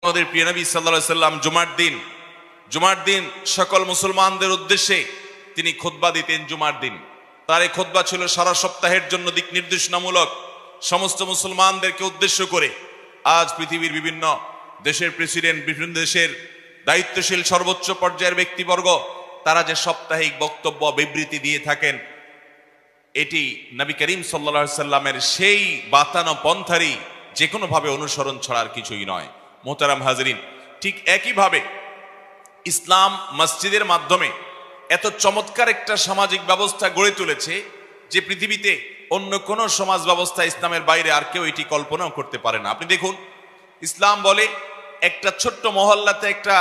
আমাদের প্রিয় নবী সাল্লাল্লাহু আলাইহি সাল্লাম জুমার দিন সকল মুসলমানদের উদ্দেশ্যে তিনি খুতবা দিতেন। জুমার দিন তার এই খুতবা ছিল সারা সপ্তাহের জন্য দিক নির্দেশনামূলক। সমস্ত মুসলমানদেরকে উদ্দেশ্য করে আজ পৃথিবীর বিভিন্ন দেশের প্রেসিডেন্ট, বিভিন্ন দেশের দায়িত্বশীল সর্বোচ্চ পর্যায়ের ব্যক্তিবর্গ তারা যে সাপ্তাহিক বক্তব্য বিবৃতি দিয়ে থাকেন, এটি নবী করিম সাল্লাল্লাহু আলাইহি সাল্লামের সেই বাতানো পন্থারই যে কোনো ভাবে অনুসরণ ছাড়ার কিছুই নয়। মোহতারাম হাজরিন, ঠিক একইভাবে ইসলাম মসজিদের মাধ্যমে এত চমৎকার একটা সামাজিক ব্যবস্থা গড়ে তুলেছে যে পৃথিবীতে অন্য কোনো সমাজ ব্যবস্থা ইসলামের বাইরে আর কেউ এটি কল্পনাও করতে পারে না। আপনি দেখুন, ইসলাম বলে একটা ছোট্ট মহল্লাতে একটা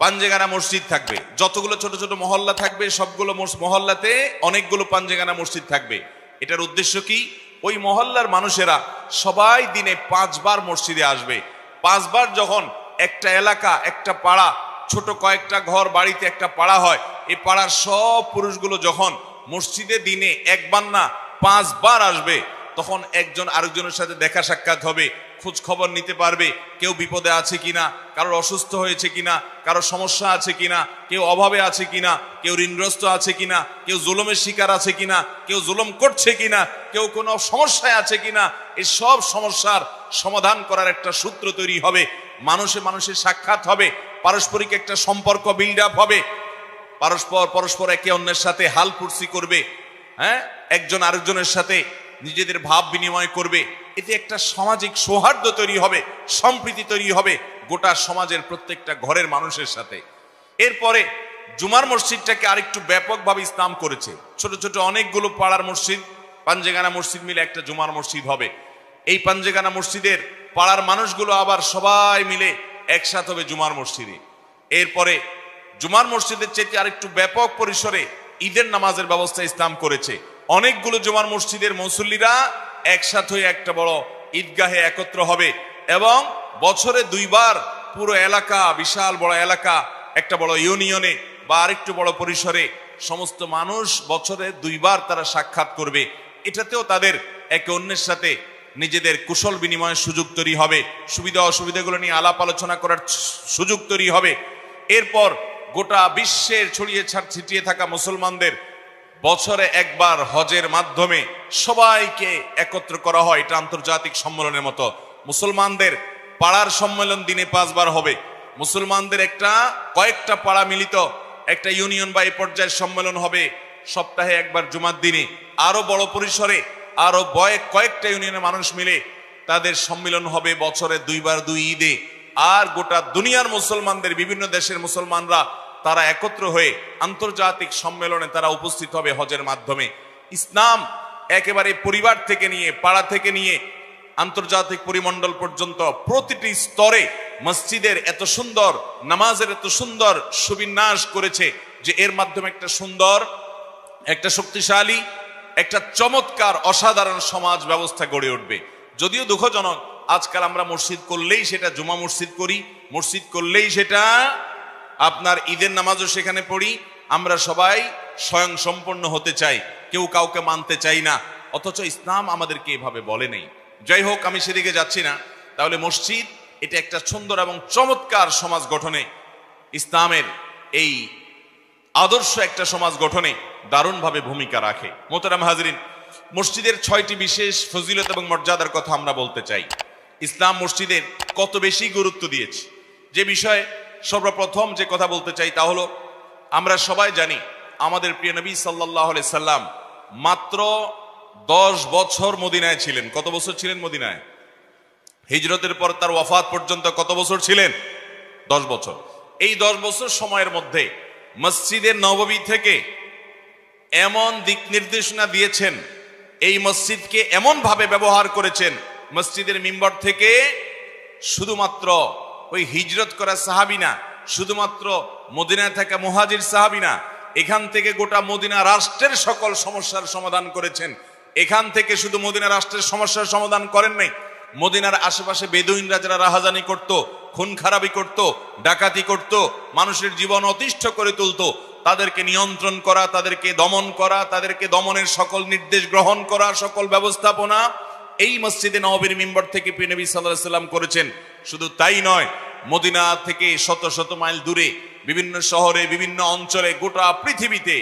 পাঞ্জেগানা মসজিদ থাকবে। যতগুলো ছোট ছোট মহল্লা থাকবে সবগুলো মহল্লাতে অনেকগুলো পাঞ্জেগানা মসজিদ থাকবে। এটার উদ্দেশ্য কি? ওই মহল্লার মানুষেরা সবাই দিনে 5 বার মসজিদে আসবে। 5 বার যখন একটা এলাকা, একটা পাড়া, ছোট কয়েকটা ঘর বাড়িতে একটা পাড়া হয়, এই পাড়ার সব পুরুষগুলো যখন মসজিদে দিনে 1 বার না 5 বার আসবে, তখন একজন আরেকজনের সাথে দেখা সাক্ষাৎ হবে, খোঁজ খবর নিতে পারবে কেউ বিপদে আছে কিনা, কারোর অসুস্থ হয়েছে কিনা, কারোর সমস্যা আছে কিনা, কেউ অভাবে আছে কিনা, কেউ ঋণগ্রস্ত আছে কিনা, কেউ জুলুমের শিকার আছে কিনা, কেউ জুলুম করছে কিনা, কেউ কোনো সমস্যায় আছে কিনা। এই সব সমস্যার সমাধান করার একটা সূত্র তৈরি হবে, মানুষের সাক্ষাৎ হবে, পারস্পরিক একটা সম্পর্ক বিল্ড আপ হবে, পরস্পর একে অন্যের সাথে হাল ফুর্সি করবে, একজন আরেকজনের সাথে নিজেদের ভাব বিনিময় করবে। এতে একটা সামাজিক সৌহার্দ্য তৈরি হবে, সম্প্রীতি তৈরি হবে গোটা সমাজের প্রত্যেকটা ঘরের মানুষের সাথে। এরপরে জুমার মসজিদটাকে আরেকটু ব্যাপকভাবে ইসলাম করেছে। ছোট ছোট অনেকগুলো পাড়ার মসজিদ, পাঞ্জেগানা মসজিদ মিলে একটা জুমার মসজিদ হবে। এই পাঞ্জেগানা মসজিদের পাড়ার মানুষগুলো আবার সবাই মিলে একসাথে হবে জুমার মসজিদে। এরপরে জুমার মসজিদের চেয়ে আরেকটু ব্যাপক পরিসরে ঈদের নামাজের ব্যবস্থা ইসলাম করেছে। অনেকগুলো জুমার মসজিদের মুসল্লিরা একসাথে হয়ে একটা বড় ঈদগাহে একত্র হবে এবং বছরে 2 বার পুরো এলাকা, বিশাল বড় এলাকা, একটা বড় ইউনিয়নে বা আরেকটু বড় পরিসরে সমস্ত মানুষ বছরে 2 বার তারা সাক্ষাৎ করবে। এটাতেও তাদের একে অন্যের সাথে নিজেদের কুশল বিনিময়ের সুযোগ তৈরি হবে, সুবিধা অসুবিধাগুলো নিয়ে আলাপ আলোচনা করার সুযোগ তৈরি হবে। এরপর গোটা বিশ্বের ছিটিয়ে থাকা মুসলমানদের বছরে 1 বার হজের মাধ্যমে সবাইকে একত্র করা হয়। এটা আন্তর্জাতিক সম্মেলনের মতো। মুসলমানদের পাড়ার সম্মেলন দিনে 5 বার হবে। মুসলমানদের কয়েকটা পাড়া মিলিত একটা ইউনিয়ন বা এই পর্যায়ের সম্মেলন হবে সপ্তাহে 1 বার জুমার দিনে। আরো বড় পরিসরে আরো কয়েকটা ইউনিয়নের মানুষ মিলে তাদের সম্মেলন হবে বছরে 2 বার 2 ঈদে। আর গোটা দুনিয়ার মুসলমানদের, বিভিন্ন দেশের মুসলমানরা তারা একত্র হয়ে আন্তর্জাতিক সম্মেলনে তারা উপস্থিত হবে হজের মাধ্যমে। ইসলাম একেবারে পরিবার থেকে নিয়ে, পাড়া থেকে নিয়ে আন্তর্জাতিক পরিমণ্ডল পর্যন্ত প্রতিটি স্তরে মসজিদের এত সুন্দর, নামাজের এত সুন্দর সুবিন্যাস করেছে যে এর মাধ্যমে একটা সুন্দর, একটা শক্তিশালী, একটা চমৎকার অসাধারণ সমাজ ব্যবস্থা গড়ে উঠবে। যদিও দুঃখজনক, আজকাল আমরা মসজিদ করলেই সেটা জুমা মসজিদ করি, মসজিদ করলেই সেটা আপনার ঈদের নামাজও সেখানে পড়ি। আমরা সবাই স্বয়ং সম্পন্ন হতে চাই, কেউ কাউকে মানতে চাই না, অথচ ইসলাম আমাদেরকে এভাবে বলে নেই। যাই হোক, আমি সেদিকে যাচ্ছি না। তাহলে মসজিদ এটা একটা সুন্দর এবং চমৎকার সমাজ গঠনে, ইসলামের এই আদর্শ একটা সমাজ গঠনে দারুণভাবে ভূমিকা রাখে। মোহতারাম হাজরিন, মসজিদের 6টি বিশেষ ফজিলত এবং মর্যাদার কথা আমরা বলতে চাই। ইসলাম মসজিদের কত বেশি গুরুত্ব দিয়েছে, যে বিষয়ে সর্বপ্রথম যে কথা বলতে চাই তা হলো, আমরা সবাই জানি আমাদের প্রিয় নবী সাল্লাল্লাহু আলাইহি সাল্লাম মাত্র 10 বছর মদিনায় ছিলেন। কত বছর ছিলেন মদিনায়? হিজরতের পর তার ওয়াফাত পর্যন্ত কত বছর ছিলেন? 10 বছর। এই 10 বছর সময়ের মধ্যে মসজিদে নববী থেকে এমন দিক নির্দেশনা দিয়েছেন, এই মসজিদকে এমন ভাবে ব্যবহার করেছেন, মসজিদের মিম্বর থেকে শুধুমাত্র ওই হিজরত করা সাহাবী না, শুধুমাত্র মদিনায় থাকা মুহাজির সাহাবী না, এখান থেকে গোটা মদিনা রাষ্ট্রের সকল সমস্যার সমাধান করেছেন। এখান থেকে শুধু মদিনা রাষ্ট্রের সমস্যার সমাধান করেন নাই, মদিনার আশেপাশে বেদুইনরা যারা রাহাজানি করত, খুন খারাপি করত, ডাকাতি করত, মানুষের জীবন অতিষ্ঠ করে তুলত, তাদেরকে নিয়ন্ত্রণ করা, তাদেরকে দমন করা, তাদেরকে দমনের সকল নির্দেশ গ্রহণ করা, সকল ব্যবস্থাপনা এই মসজিদে নববীর মিম্বর থেকে প্রিয় নবী সাল্লাল্লাহু আলাইহি সাল্লাম করেছেন। শুধু তাই নয়, মদিনা থেকে শত শত মাইল দূরে বিভিন্ন শহরে বিভিন্ন অঞ্চলে গোটা পৃথিবীতে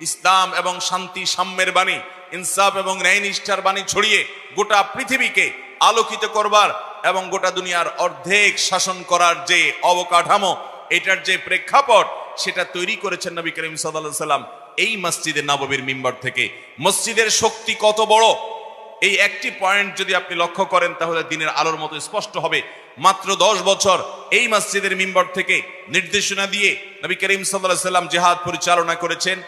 ইসলাম এবং শান্তি সাম্যের বাণী, ইনসাফ এবং ন্যায়নিষ্ঠার বাণী ছড়িয়ে গোটা পৃথিবীকে আলোকিত করবার এবং গোটা দুনিয়ার অর্ধেক শাসন করার যে অবকাঠামো, এটার যে প্রেক্ষাপট, সেটা তৈরি করেছেন নবী করিম সাল্লাল্লাহু আলাইহি ওয়াসাল্লাম এই মসজিদে নববীর মিম্বার থেকে। মসজিদের শক্তি কত বড়, এই একটি পয়েন্ট যদি আপনি লক্ষ্য করেন তাহলে দিনের আলোর মতো স্পষ্ট হবে। মাত্র 10 বছর এই মসজিদের মিম্বার থেকে নির্দেশনা দিয়ে নবী করিম সাল্লাল্লাহু আলাইহি ওয়াসাল্লাম জিহাদ পরিচালনা করেছেন,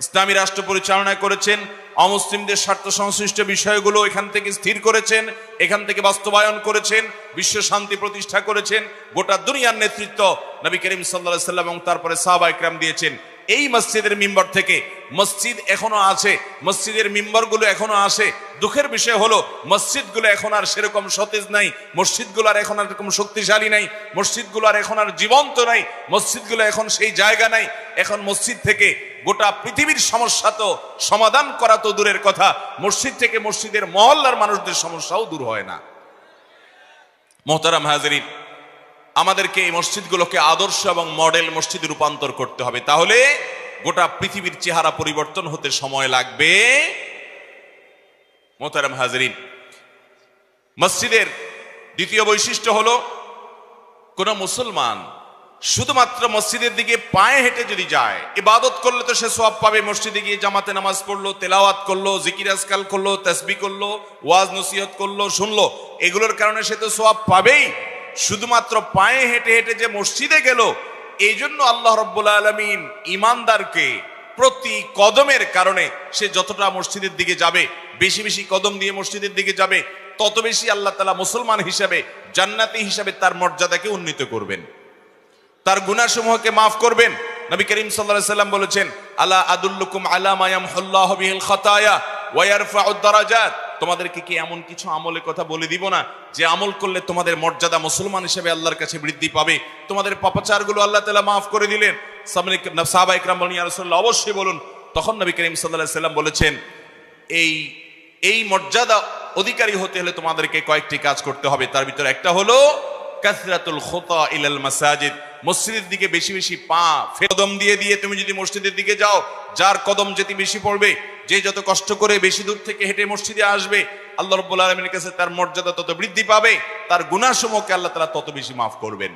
ইসলামী রাষ্ট্র পরিচালনা করেছেন, অমুসলিমদের স্বার্থ সংশ্লিষ্ট বিষয়গুলো এখান থেকে স্থির করেছেন, এখান থেকে বাস্তবায়ন করেছেন, বিশ্ব শান্তি প্রতিষ্ঠা করেছেন। গোটা দুনিয়ার নেতৃত্ব নবী করিম সাল্লাল্লাহু আলাইহি ওয়াসাল্লাম এবং তারপরে সাহাবা ইকরাম দিয়েছেন। এই মসজিদের মিম্বার থেকে মসজিদ এখনো আছে, মসজিদের মিম্বরগুলো এখনো আসে। দুঃখের বিষয় হলো মসজিদগুলো এখন আর সেরকম সতেজ নাই, মসজিদগুলো আর এখন আর এরকম শক্তিশালী নাই, মসজিদগুলো আর এখন আর জীবন্ত নাই, মসজিদগুলো এখন সেই জায়গা নাই। এখন মসজিদ থেকে গোটা পৃথিবীর সমস্যা তো সমাধান করা তো দূরের কথা, মসজিদ থেকে মসজিদের মহল্লার মানুষদের সমস্যাও দূর হয় না। মোহতারাম হাজিরিন, আমাদেরকে এই মসজিদগুলোকে আদর্শ এবং মডেল মসজিদে রূপান্তর করতে হবে, তাহলে গোটা পৃথিবীর চেহারা পরিবর্তন হতে সময় লাগবে। মোহতারাম হাজিরিন, মসজিদের দ্বিতীয় বৈশিষ্ট্য হলো কোন মুসলমান শুধুমাত্র মসজিদের দিকে পায়ে হেঁটে যদি যায়, ইবাদত করলে তো সে সওয়াব পাবে। মসজিদে গিয়ে জামাতে নামাজ পড়লো, তেলাওয়াত করলো, জিকির আজকাল করলো, তাসবিহ করলো, ওয়াজ নসিহত করলো, শুনলো, এগুলোর কারণে সে তো সওয়াব পাবেই। শুধুমাত্র পায়ে হেঁটে হেঁটে যে মসজিদে গেল, এই জন্য আল্লাহ রাব্বুল আলামিন ইমানদারকে প্রতি কদমের কারণে সে যতটা মসজিদের দিকে যাবে, বেশি বেশি কদম দিয়ে মসজিদের দিকে যাবে, তত বেশি আল্লাহ তাআলা মুসলমান হিসাবে, জান্নাতি হিসাবে তার মর্যাদাকে উন্নীত করবেন, তার গুনাহসমূহকে মাফ করবেন। নবী করিম সাল্লাল্লাহু আলাইহি ওয়াসাল্লাম বলেছেন, আলা আদুল্লুকুম আলা মা ইয়ামহুল্লাহু বিহিল খাতায়া ওয়া ইয়ারফাউদ দারাজাত, তোমাদেরকে কি এমন কিছু আমলের কথা বলে দিব না যে আমল করলে তোমাদের মর্যাদা মুসলমান হিসেবে আল্লাহর কাছে বৃদ্ধি পাবে, তোমাদের পাপাচারগুলো আল্লাহ তাআলা মাফ করে দিলেন। সাহাবা ইকরাম বলেন, ইয়া রাসূলুল্লাহ, অবশ্যই বলুন। তখন নবী করিম সাল্লাল্লাহু আলাইহি ওয়াসাল্লাম বলেছেন, এই মর্যাদা অধিকারী হতে হলে তোমাদেরকে কয়েকটি কাজ করতে হবে। তার ভিতরে একটা হলো কাসরাতুল খুতা ইলাল মাসাজিদ, মসজিদের দিকে বেশি বেশি পা কদম দিয়ে দিয়ে তুমি যদি মসজিদের দিকে যাও, যার কদম যেতে বেশি পড়বে, যে যত কষ্ট করে বেশি দূর থেকে হেঁটে মসজিদে আসবে, আল্লাহ রাব্বুল আলামিনের কাছে তার মর্যাদা তত বৃদ্ধি পাবে, তার গুনাহসমূহকে আল্লাহ তাআলা তত বেশি মাফ করবেন।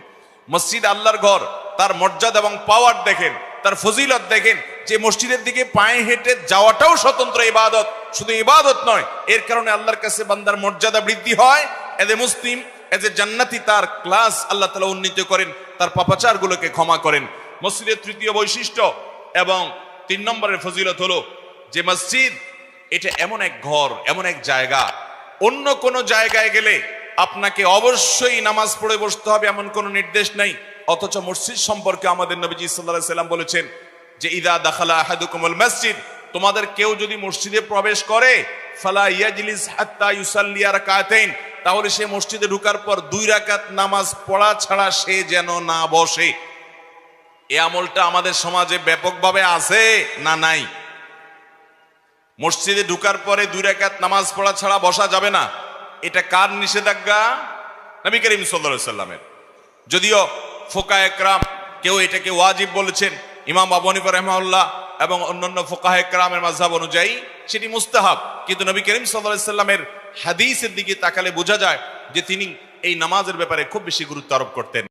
মসজিদ আল্লাহর ঘর, তার মর্যাদা এবং পাওয়ার দেখেন, তার ফজিলত দেখেন। যে মসজিদের দিকে পায়ে হেঁটে যাওয়াটাও স্বতন্ত্র ইবাদত, শুধু ইবাদত নয়, এর কারণে আল্লাহর কাছে বান্দার মর্যাদা বৃদ্ধি হয়। As a Muslim, as a জান্নাতি, তার ক্লাস আল্লাহ তাআলা উন্নীত করেন, তার পাপাচারগুলোকে ক্ষমা করেন। মসজিদের তৃতীয় বৈশিষ্ট্য এবং 3 নম্বরের ফজিলত হলো যে মসজিদ এটা এমন এক ঘর, এমন এক জায়গা, অন্য কোন জায়গায় গেলে আপনাকে অবশ্যই নামাজ পড়ে বসতে হবে এমন কোন নির্দেশ নাই। অথচ মসজিদ সম্পর্কে আমাদের নবীজি সাল্লাল্লাহু আলাইহি ওয়াসাল্লাম বলেছেন যে ইদা দাখালা আহাদুকুমুল মসজিদ, তোমাদের কেউ যদি মসজিদে প্রবেশ করে, ফালা ইয়াজলিস হাত্তা ইউসাল্লি রাকাতাইন, তাহলে সে মসজিদে ঢোকার পর 2 রাকাত নামাজ পড়া ছাড়া সে যেন না বসে। এই আমলটা আমাদের সমাজে ব্যাপকভাবে আছে না নাই? মসজিদে ঢোকার পরে 2 রাকাত নামাজ পড়া ছাড়া বসা যাবে না, এটা কার নিষেধাজ্ঞা? নবী করিম সাল্লাল্লাহু আলাইহি ওয়াসাল্লামের। যদিও ফুকায়ে কেরাম কেউ এটাকে ওয়াজিব বলেছেন, ইমাম আবু হানিফা রাহিমাহুল্লাহ এবং অন্যান্য ফুকায়ে কেরামের মাযহাব অনুযায়ী সেটি মুস্তাহাব, কিন্তু নবী করিম সাল্লাল্লাহু আলাইহি ওয়াসাল্লামের হাদিসের দিকে তাকালে বোঝা যায় যে তিনি এই নামাজের ব্যাপারে খুব বেশি গুরুত্ব আরোপ করতেন।